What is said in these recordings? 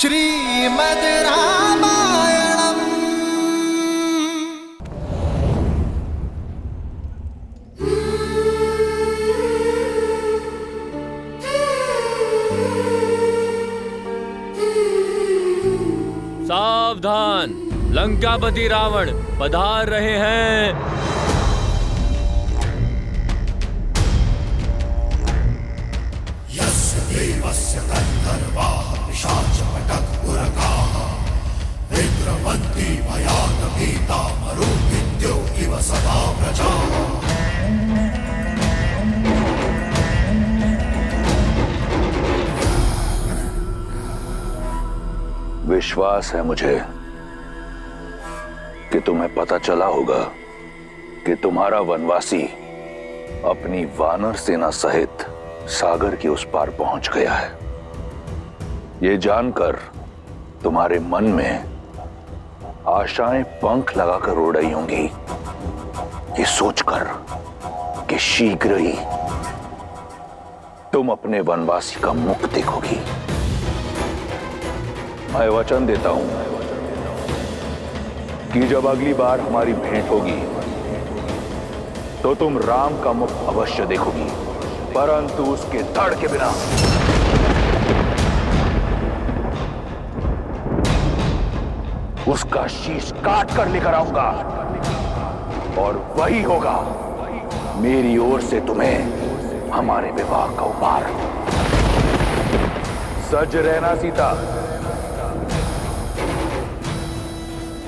श्रीमद् रामायणम्। सावधान, लंकापति रावण पधार रहे हैं। यस्य देवस्य गन्धर्वाः पिशाचपटकुरकाः विक्रमन्ति भयानभीता मरुद्विद्यो इव सदा प्रजाः। विश्वास है मुझे कि तुम्हें पता चला होगा कि तुम्हारा वनवासी अपनी वानर सेना सहित सागर के उस पार पहुंच गया है। ये जानकर तुम्हारे मन में आशाएं पंख लगाकर उड़ रही होंगी, ये सोचकर कि शीघ्र ही तुम अपने वनवासी का मुख देखोगी। मैं वचन देता हूं कि जब अगली बार हमारी भेंट होगी तो तुम राम का मुख अवश्य देखोगी, परंतु उसके धड़ के बिना। उसका शीश काट कर लेकर आऊंगा और वही होगा मेरी ओर से तुम्हें हमारे विवाह का उपहार। सज रहना सीता,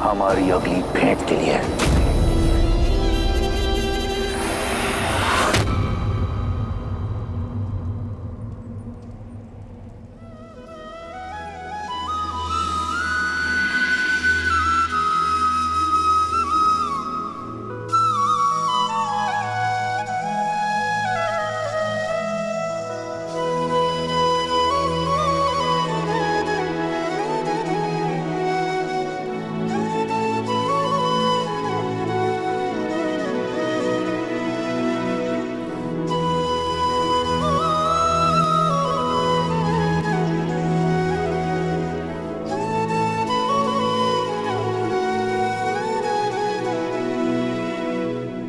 हमारी अगली भेंट के लिए।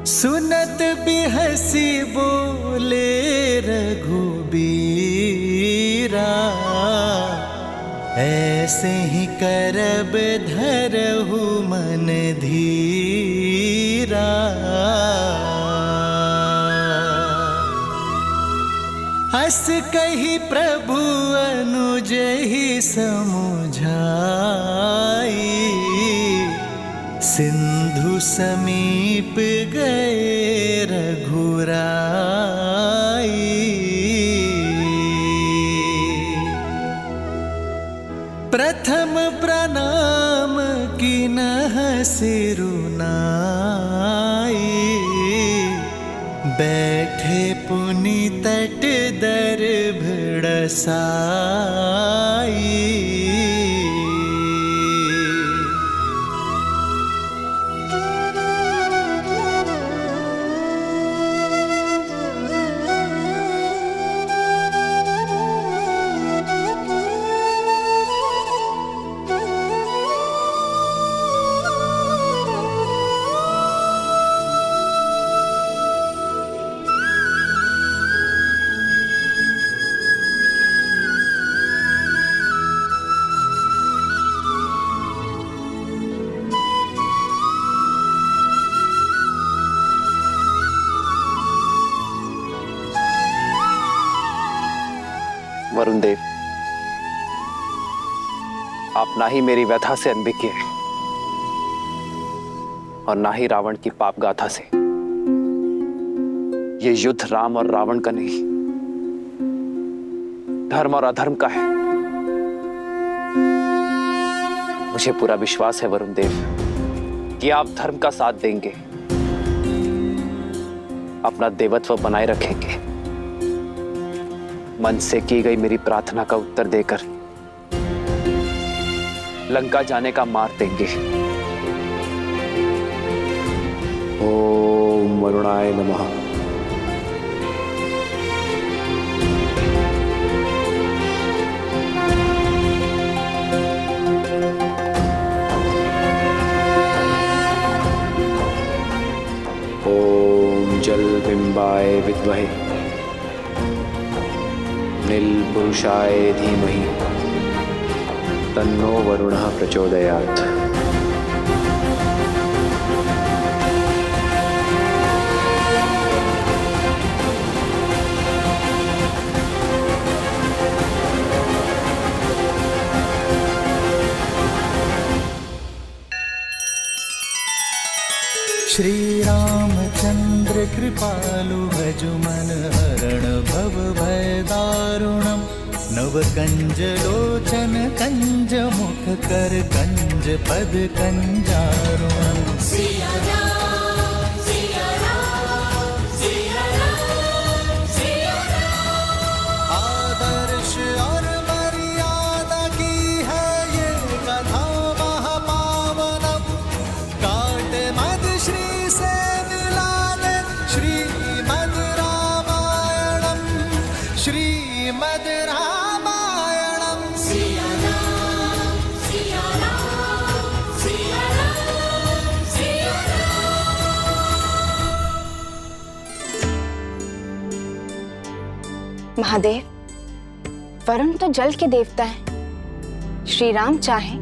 सुनत बिहसी बोले रघुबीरा, ऐसे ही करब धरहु मन धीरा। हस कही प्रभु अनुज ही समुझाई, सिंधु समीप गए रघुराई। प्रथम प्रणाम किन्ह सिरुनाई, बैठे पुनि तट दर्भ साई। वरुण देव, आप ना ही मेरी व्यथा से अनभिज्ञ हैं और ना ही रावण की पाप गाथा से। ये युद्ध राम और रावण का नहीं, धर्म और अधर्म का है। मुझे पूरा विश्वास है वरुण देव कि आप धर्म का साथ देंगे, अपना देवत्व बनाए रखेंगे, मन से की गई मेरी प्रार्थना का उत्तर देकर लंका जाने का मार्ग देंगे। ओम वरुणाय नमः। विद्महे नीलपुरुषाय धीमहि तन्नो वरुणः प्रचोदयात्। श्री रामचंद्र कृपालु भजु मन हरण भव भय दारुणम नव कंज लोचन कंज मुख कर कंज पद कंजारुणम। आदर्श और मर्यादा की है ये कथा महापावनम काट मद श्री से मिलाने श्रीमद् रामायणम श्रीमद् रामायणम। महादेव, वरुण तो जल के देवता हैं। श्री राम चाहें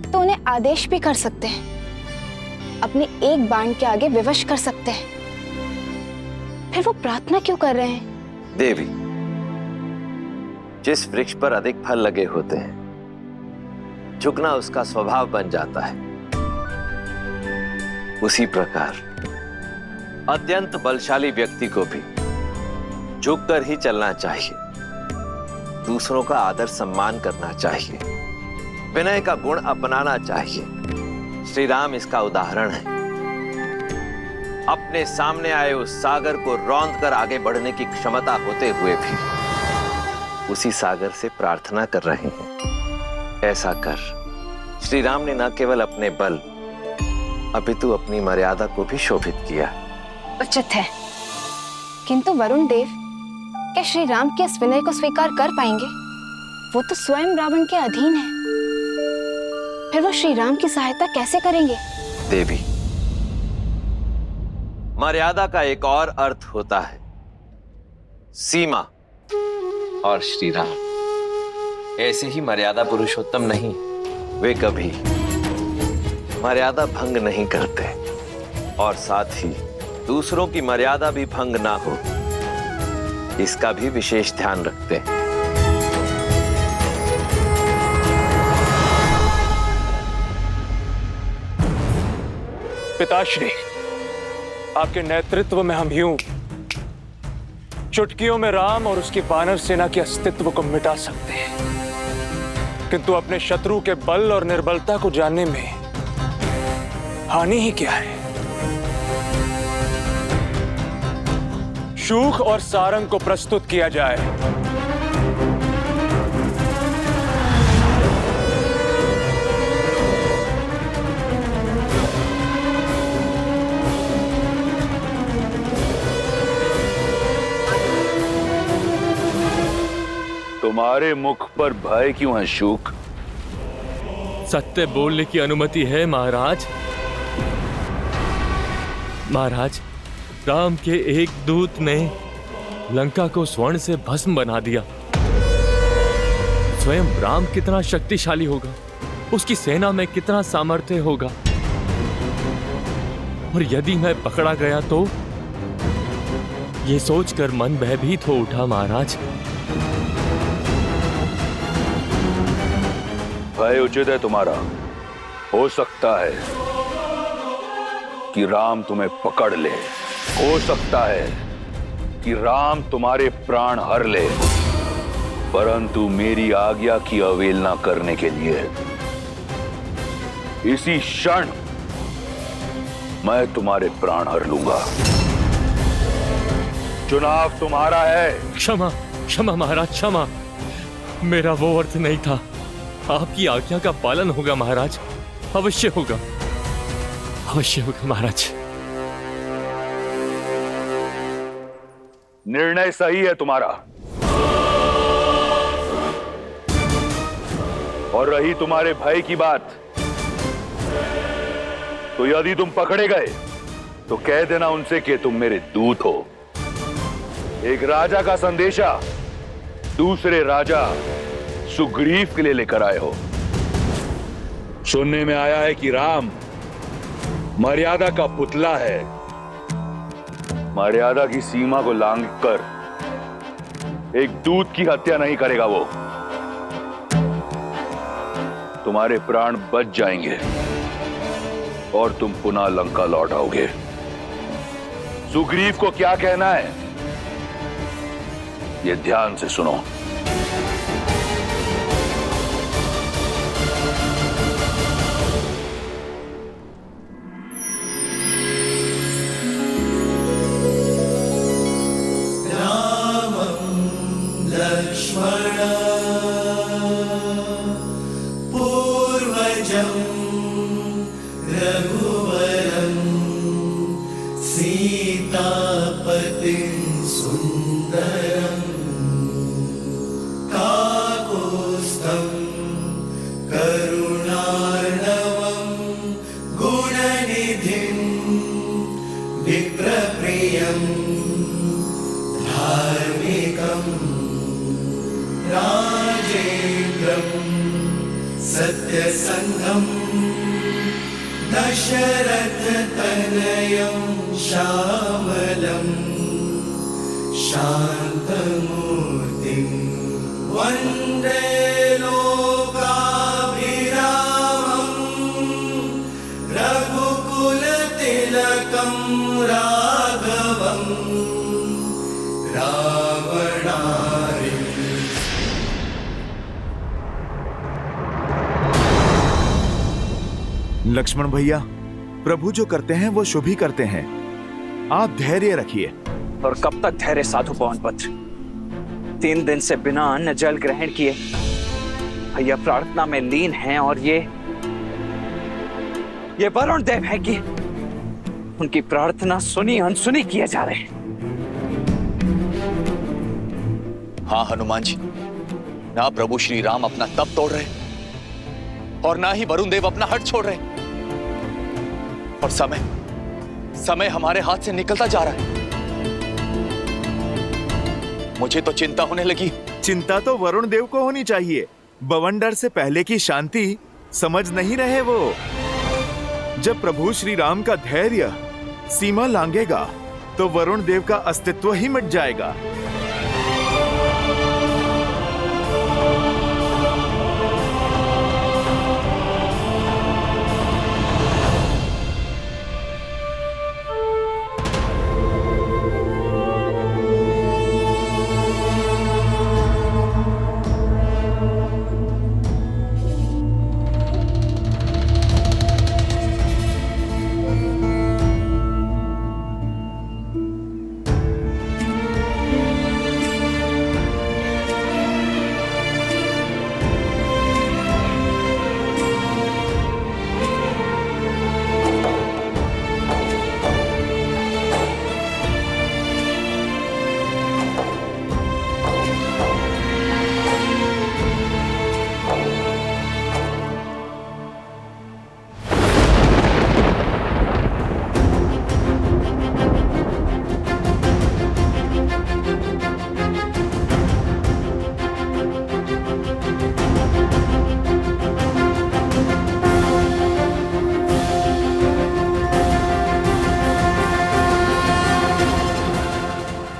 तो उन्हें आदेश भी कर सकते हैं, अपने एक बाण के आगे विवश कर सकते हैं। फिर वो प्रार्थना क्यों कर रहे हैं? देवी, जिस वृक्ष पर अधिक फल लगे होते हैं झुकना उसका स्वभाव बन जाता है। उसी प्रकार अत्यंत बलशाली व्यक्ति को भी झुककर ही चलना चाहिए, दूसरों का आदर सम्मान करना चाहिए, विनय का गुण अपनाना चाहिए। श्री राम इसका उदाहरण है। अपने सामने आए उस सागर को रौंद कर आगे बढ़ने की क्षमता होते हुए भी उसी सागर से प्रार्थना कर रहे हैं। ऐसा कर श्री राम ने न केवल अपने बल अपितु अपनी मर्यादा को भी शोभित किया। उचित है, किंतु वरुण देव क्या श्री राम के इस विनय को स्वीकार कर पाएंगे? वो तो स्वयं रावण के अधीन है। फिर वो श्री राम की सहायता कैसे करेंगे? देवी, मर्यादा का एक और अर्थ होता है सीमा, और श्री राम ऐसे ही मर्यादा पुरुषोत्तम नहीं, वे कभी मर्यादा भंग नहीं करते और साथ ही दूसरों की मर्यादा भी भंग ना हो इसका भी विशेष ध्यान रखते हैं। पिताश्री, आपके नेतृत्व में हम यूं चुटकियों में राम और उसकी वानर सेना के अस्तित्व को मिटा सकते हैं, किंतु अपने शत्रु के बल और निर्बलता को जानने में हानि ही क्या है? शूख और सारंग को प्रस्तुत किया जाए। तुम्हारे मुख पर भय क्यों है शूक? सत्य बोलने की अनुमति है महाराज। महाराज, राम के एक दूत ने लंका को स्वर्ण से भस्म बना दिया। स्वयं राम कितना शक्तिशाली होगा, उसकी सेना में कितना सामर्थ्य होगा, और यदि मैं पकड़ा गया तो ये सोचकर मन भयभीत हो उठा महाराज। भय उचित है तुम्हारा। हो सकता है कि राम तुम्हें पकड़ ले, हो सकता है कि राम तुम्हारे प्राण हर ले, परंतु मेरी आज्ञा की अवहेलना करने के लिए इसी क्षण मैं तुम्हारे प्राण हर लूंगा। चुनाव तुम्हारा है। क्षमा क्षमा महाराज, क्षमा। मेरा वो अर्थ नहीं था। आपकी आज्ञा का पालन होगा महाराज, अवश्य होगा, अवश्य होगा महाराज। निर्णय सही है तुम्हारा। और रही तुम्हारे भय की बात, तो यदि तुम पकड़े गए तो कह देना उनसे कि तुम मेरे दूत हो, एक राजा का संदेशा दूसरे राजा सुग्रीव के लिए लेकर आए हो। सुनने में आया है कि राम मर्यादा का पुतला है। मर्यादा की सीमा को लांघकर एक दूत की हत्या नहीं करेगा वो। तुम्हारे प्राण बच जाएंगे और तुम पुनः लंका लौट आओगे। सुग्रीव को क्या कहना है ये ध्यान से सुनो। पूर्वजं रघुवरं सीतापतिं सुन्दरं काकुत्स्थं करुणार्णवं गुणनिधिं विप्रप्रियं धार्मिकम् राजेन्द्रं सत्यसन्धं दशरथतनयं श्यामलं शान्तमूर्तिं वन्दे लोकाभिरामं रघुकुलतिलकं राघवं रावणारि। लक्ष्मण भैया, प्रभु जो करते हैं वो शुभ ही करते हैं। आप धैर्य रखिए। और कब तक धैर्य साधु पवनपुत्र? 3 दिन से बिना अन्न जल ग्रहण किए भैया प्रार्थना में लीन हैं, और ये वरुण देव है कि उनकी प्रार्थना सुनी अनसुनी किए जा रहे हैं। हाँ हनुमान जी, ना प्रभु श्री राम अपना तप तोड़ रहे और ना ही वरुण देव अपना हट छोड़ रहे, और समय हमारे हाथ से निकलता जा रहा है। मुझे तो चिंता होने लगी। चिंता तो वरुण देव को होनी चाहिए। बवंडर से पहले की शांति समझ नहीं रहे वो। जब प्रभु श्री राम का धैर्य सीमा लांघेगा तो वरुण देव का अस्तित्व ही मिट जाएगा।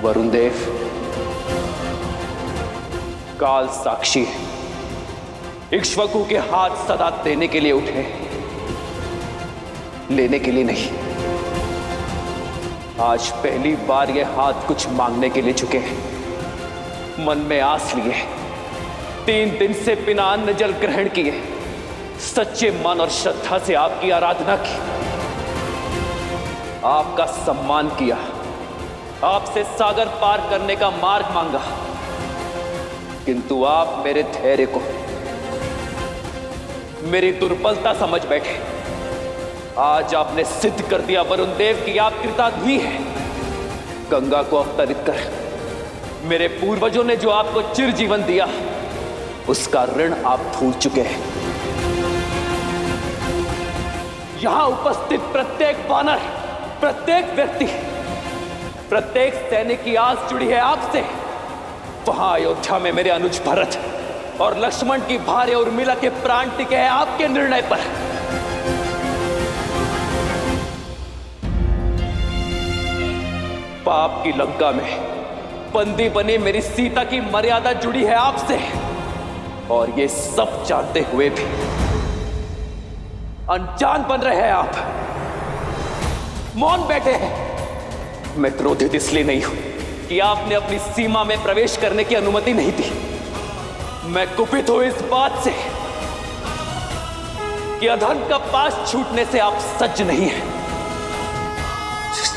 वरुण देव काल साक्षी है, इक्ष्वाकु के हाथ सदा देने के लिए उठे, लेने के लिए नहीं। आज पहली बार ये हाथ कुछ मांगने के लिए झुके हैं। मन में आस लिए, 3 दिन से बिना अन्न जल ग्रहण किए, सच्चे मन और श्रद्धा से आपकी आराधना की, आपका सम्मान किया, आपसे सागर पार करने का मार्ग मांगा, किंतु आप मेरे धैर्य को मेरी दुर्बलता समझ बैठे। आज आपने सिद्ध कर दिया वरुण देव कि आप कृतार्थी हैं। गंगा को अवतरित कर मेरे पूर्वजों ने जो आपको चिर जीवन दिया, उसका ऋण आप भूल चुके हैं। यहां उपस्थित प्रत्येक वानर, प्रत्येक व्यक्ति प्रत्येक सैनिक की आस जुड़ी है आपसे। वहां अयोध्या में मेरे अनुज भरत और लक्ष्मण की भार्य उर्मिला के प्राण टिके हैं आपके निर्णय पर। पाप की लंका में बंदी बनी मेरी सीता की मर्यादा जुड़ी है आपसे, और ये सब जानते हुए भी अनजान बन रहे हैं आप, मौन बैठे हैं। मैं क्रोधित इसलिए नहीं हूं कि आपने अपनी सीमा में प्रवेश करने की अनुमति नहीं दी। मैं कुपित हूं इस बात से कि अधर्म का पाश छूटने से आप सज्ज नहीं हैं।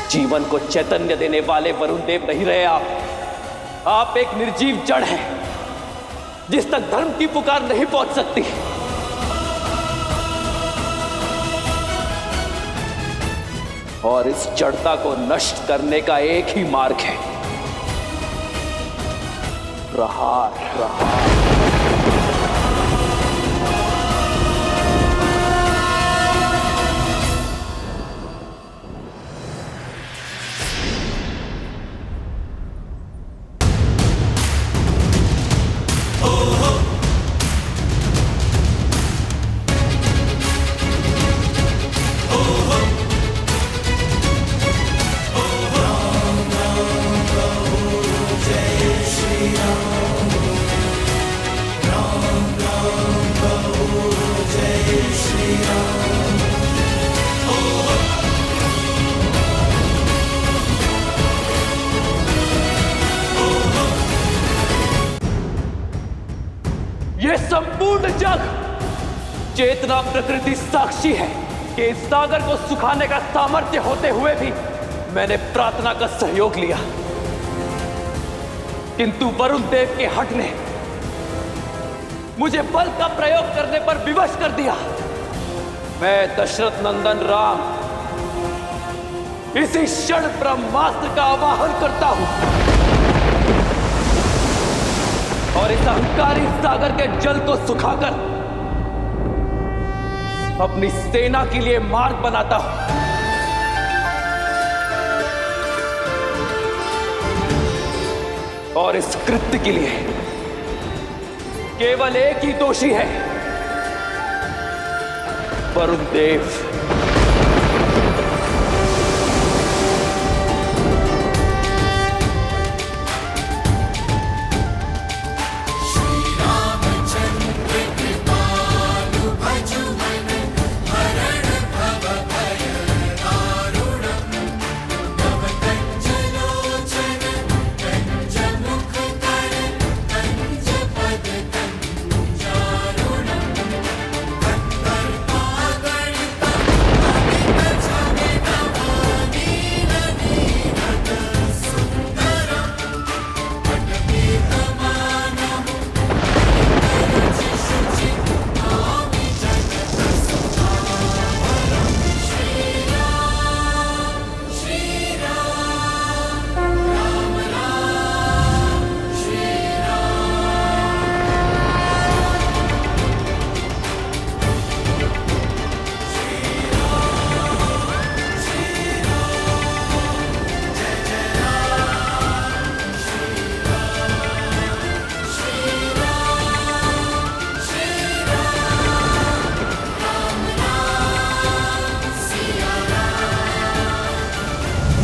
जीवन को चैतन्य देने वाले वरुण देव नहीं रहे आप एक निर्जीव जड़ हैं जिस तक धर्म की पुकार नहीं पहुंच सकती। और इस जड़ता को नष्ट करने का एक ही मार्ग है, प्रहार। ये संपूर्ण जग चेतना प्रकृति साक्षी है कि इस सागर को सुखाने का सामर्थ्य होते हुए भी मैंने प्रार्थना का सहयोग लिया, किंतु वरुण देव के हठ ने मुझे बल का प्रयोग करने पर विवश कर दिया। मैं दशरथ नंदन राम इसी क्षण ब्रह्मास्त्र का आवाहन करता हूं और इस अहंकारी सागर के जल को सुखाकर अपनी सेना के लिए मार्ग बनाता हूं। और इस कृत्य के लिए केवल एक ही दोषी है, वरुण देव।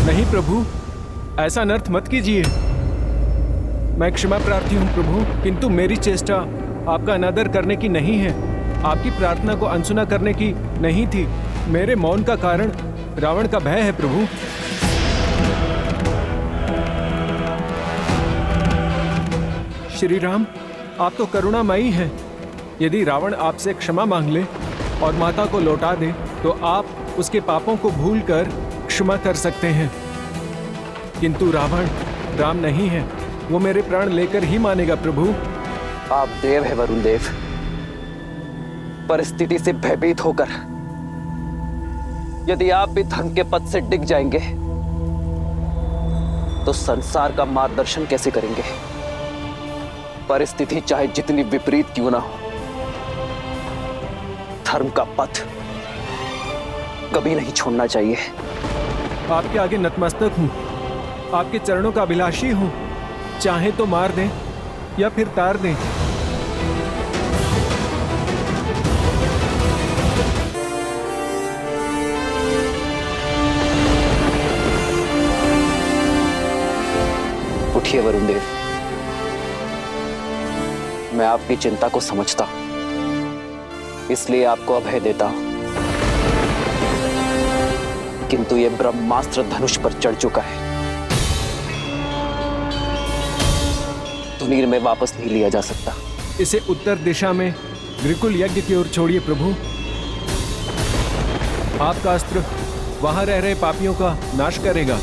नहीं प्रभु, ऐसा अनर्थ मत कीजिए। मैं क्षमा प्रार्थी हूँ प्रभु, किंतु मेरी चेष्टा आपका अनादर करने की नहीं है, आपकी प्रार्थना को अनसुना करने की नहीं थी। मेरे मौन का कारण रावण का भय है प्रभु। श्री राम, आप तो करुणामयी हैं। यदि रावण आपसे क्षमा मांग ले और माता को लौटा दे तो आप उसके पापों को भूलकर क्षमा कर सकते हैं, किंतु रावण राम नहीं है, वो मेरे प्राण लेकर ही मानेगा प्रभु। आप देव है वरुण देव, परिस्थिति से भयभीत होकर यदि आप भी धर्म के पथ से डिग जाएंगे तो संसार का मार्गदर्शन कैसे करेंगे? परिस्थिति चाहे जितनी विपरीत क्यों ना हो, धर्म का पथ कभी नहीं छोड़ना चाहिए। आपके आगे नतमस्तक हूं, आपके चरणों का अभिलाषी हूँ। चाहे तो मार दें या फिर तार दें। उठिए वरुण देव, मैं आपकी चिंता को समझता हूं, इसलिए आपको अभय देता हूं। किंतु यह ब्रह्मास्त्र धनुष पर चढ़ चुका है, तुनीर में वापस नहीं लिया जा सकता। इसे उत्तर दिशा में ग्रिकुल यज्ञ की ओर छोड़िए प्रभु। आपका अस्त्र वहां रह रहे पापियों का नाश करेगा।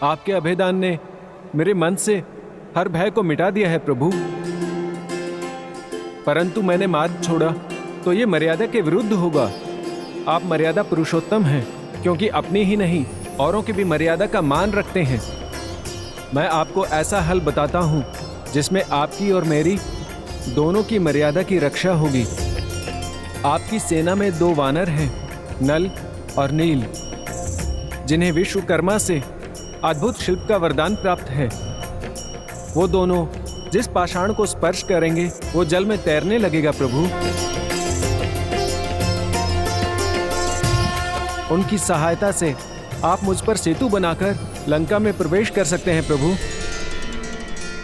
आपके अभेदान ने मेरे मन से हर भय को मिटा दिया है प्रभु। परंतु मैंने मार्ग छोड़ा तो ये मर्यादा के विरुद्ध होगा। आप मर्यादा पुरुषोत्तम हैं, क्योंकि अपनी ही नहीं औरों की भी मर्यादा का मान रखते हैं। मैं आपको ऐसा हल बताता हूँ जिसमें आपकी और मेरी दोनों की मर्यादा की रक्षा होगी। आपकी सेना में 2 वानर हैं, नल और नील, जिन्हें विश्वकर्मा से अद्भुत शिल्प का वरदान प्राप्त है। वो दोनों जिस पाषाण को स्पर्श करेंगे वो जल में तैरने लगेगा प्रभु। उनकी सहायता से आप मुझ पर सेतु बनाकर लंका में प्रवेश कर सकते हैं प्रभु।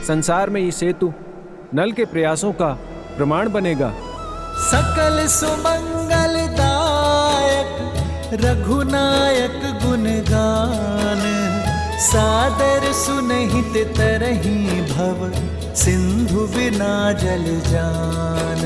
संसार में ये सेतु नल के प्रयासों का प्रमाण बनेगा। सकल सुमंगलदायक रघुनायक गुणगान, सादर सुनहित तरही भव सिंधु बिना जल जान।